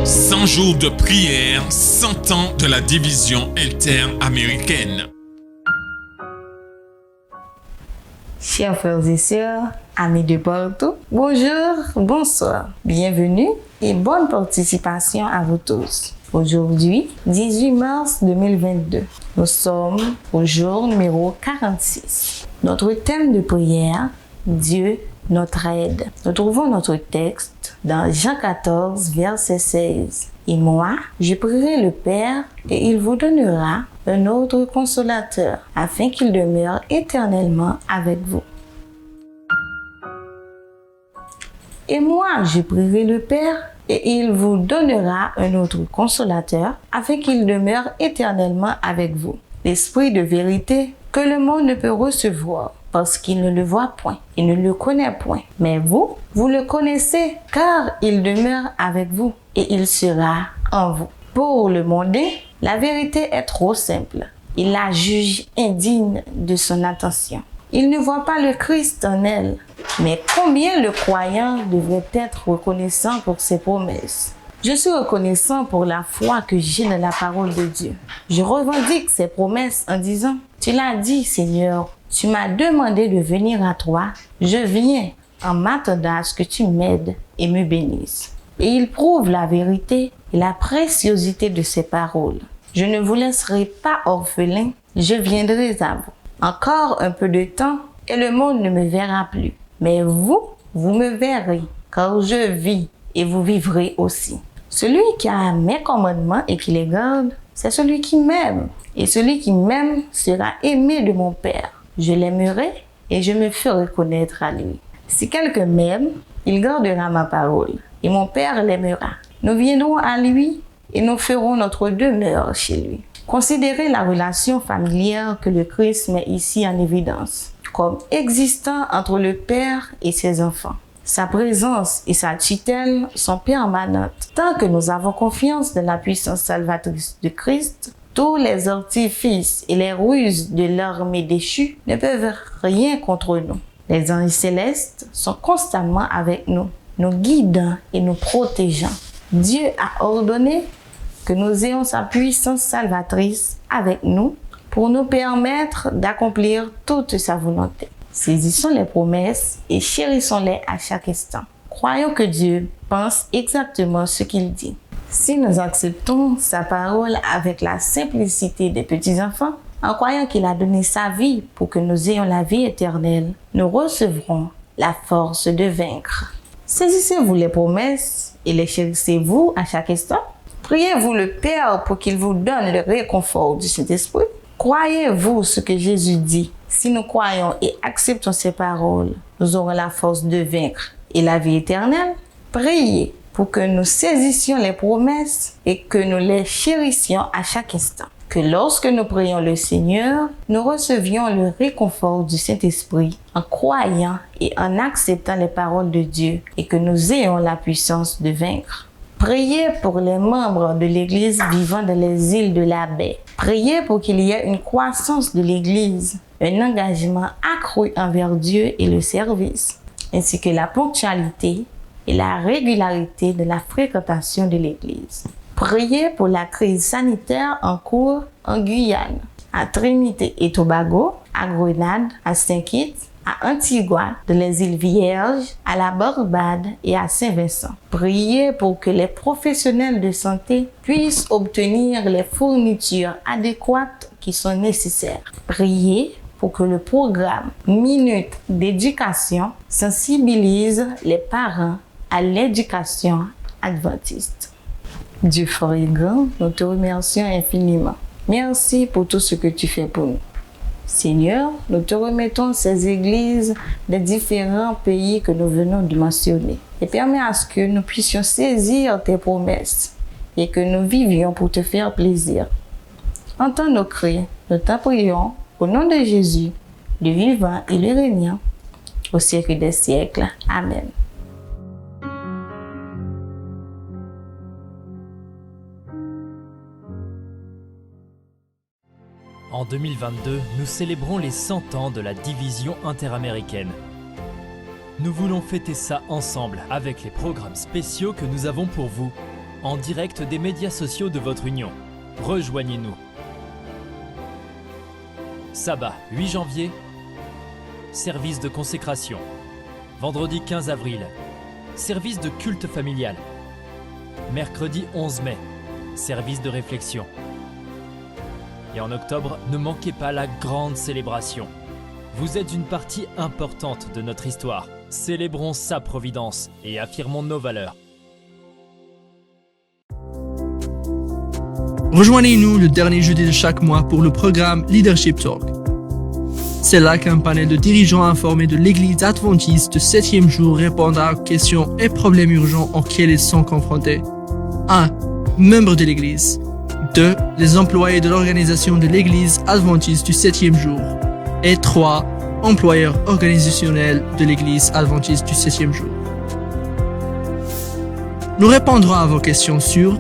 100 jours de prière, 100 ans de la division interaméricaine. Chers frères et sœurs, amis de partout, bonjour, bonsoir, bienvenue et bonne participation à vous tous. Aujourd'hui, 18 mars 2022, nous sommes au jour numéro 46. Notre thème de prière, Dieu, notre aide. Nous trouvons notre texte dans Jean 14, verset 16. Et moi, je prierai le Père et il vous donnera un autre consolateur, afin qu'il demeure éternellement avec vous. Et moi, je prierai le Père et il vous donnera un autre consolateur, afin qu'il demeure éternellement avec vous. L'Esprit de vérité que le monde ne peut recevoir, parce qu'il ne le voit point et ne le connaît point. Mais vous, vous le connaissez, car il demeure avec vous et il sera en vous. Pour le mondain, la vérité est trop simple. Il la juge indigne de son attention. Il ne voit pas le Christ en elle. Mais combien le croyant devrait être reconnaissant pour ses promesses? Je suis reconnaissant pour la foi que j'ai dans la parole de Dieu. Je revendique ses promesses en disant, tu l'as dit, Seigneur, tu m'as demandé de venir à toi. Je viens en m'attendant à ce que tu m'aides et me bénisses. Et il prouve la vérité et la préciosité de ses paroles. Je ne vous laisserai pas orphelin, je viendrai à vous. Encore un peu de temps et le monde ne me verra plus. Mais vous, vous me verrez, car je vis et vous vivrez aussi. Celui qui a mes commandements et qui les garde, c'est celui qui m'aime. Et celui qui m'aime sera aimé de mon Père. Je l'aimerai et je me ferai connaître à lui. Si quelqu'un m'aime, il gardera ma parole et mon Père l'aimera. Nous viendrons à lui et nous ferons notre demeure chez lui. Considérez la relation familière que le Christ met ici en évidence, comme existant entre le Père et ses enfants. Sa présence et sa tutelle sont permanentes. Tant que nous avons confiance dans la puissance salvatrice de Christ, tous les artifices et les ruses de l'armée déchue ne peuvent rien contre nous. Les anges célestes sont constamment avec nous, nous guidant et nous protégeant. Dieu a ordonné que nous ayons sa puissance salvatrice avec nous pour nous permettre d'accomplir toute sa volonté. Saisissons les promesses et chérissons-les à chaque instant. Croyons que Dieu pense exactement ce qu'il dit. Si nous acceptons sa parole avec la simplicité des petits-enfants, en croyant qu'il a donné sa vie pour que nous ayons la vie éternelle, nous recevrons la force de vaincre. Saisissez-vous les promesses et les chérissez-vous à chaque instant. Priez-vous le Père pour qu'il vous donne le réconfort du Saint-Esprit. Croyez-vous ce que Jésus dit? Si nous croyons et acceptons ses paroles, nous aurons la force de vaincre et la vie éternelle. Priez pour que nous saisissions les promesses et que nous les chérissions à chaque instant. Que lorsque nous prions le Seigneur, nous recevions le réconfort du Saint-Esprit en croyant et en acceptant les paroles de Dieu et que nous ayons la puissance de vaincre. Priez pour les membres de l'Église vivant dans les îles de la baie. Priez pour qu'il y ait une croissance de l'Église, un engagement accru envers Dieu et le service, ainsi que la ponctualité et la régularité de la fréquentation de l'Église. Priez pour la crise sanitaire en cours en Guyane, à Trinité et Tobago, à Grenade, à Saint-Kitts, à Antigua, dans les îles Vierges, à la Barbade et à Saint-Vincent. Priez pour que les professionnels de santé puissent obtenir les fournitures adéquates qui sont nécessaires. Priez pour que le programme Minute d'éducation sensibilise les parents à l'éducation adventiste. Dieu fort et grand, nous te remercions infiniment. Merci pour tout ce que tu fais pour nous. Seigneur, nous te remettons ces églises des différents pays que nous venons de mentionner et permets à ce que nous puissions saisir tes promesses et que nous vivions pour te faire plaisir. Entends nos cris, nous t'en prions au nom de Jésus, le vivant et le régnant, au siècle des siècles. Amen. En 2022, nous célébrons les 100 ans de la division interaméricaine. Nous voulons fêter ça ensemble avec les programmes spéciaux que nous avons pour vous. en direct des médias sociaux de votre union. Rejoignez-nous. Sabbat 8 janvier, service de consécration. Vendredi 15 avril, service de culte familial. Mercredi 11 mai, service de réflexion. Et en octobre, ne manquez pas la grande célébration. Vous êtes une partie importante de notre histoire. Célébrons sa providence et affirmons nos valeurs. Rejoignez-nous le dernier jeudi de chaque mois pour le programme Leadership Talk. C'est là qu'un panel de dirigeants informés de l'Église adventiste du 7e jour répondra aux questions et problèmes urgents auxquels ils sont confrontés. 1. Membres de l'Église. 2. Les employés de l'organisation de l'Église adventiste du 7e jour. Et 3. Employeurs organisationnels de l'Église adventiste du 7e jour. Nous répondrons à vos questions sur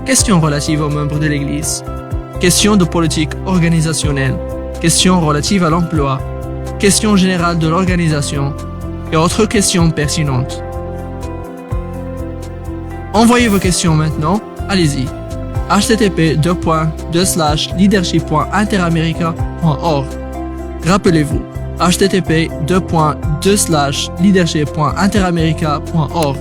questions relatives aux membres de l'Église, questions de politique organisationnelle, questions relatives à l'emploi, questions générales de l'organisation et autres questions pertinentes. Envoyez vos questions maintenant, allez-y. http://leadership.interamerica.org. Rappelez-vous, http://leadership.interamerica.org.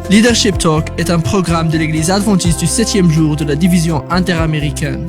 Leadership Talk est un programme de l'Église adventiste du 7e jour de la division interaméricaine.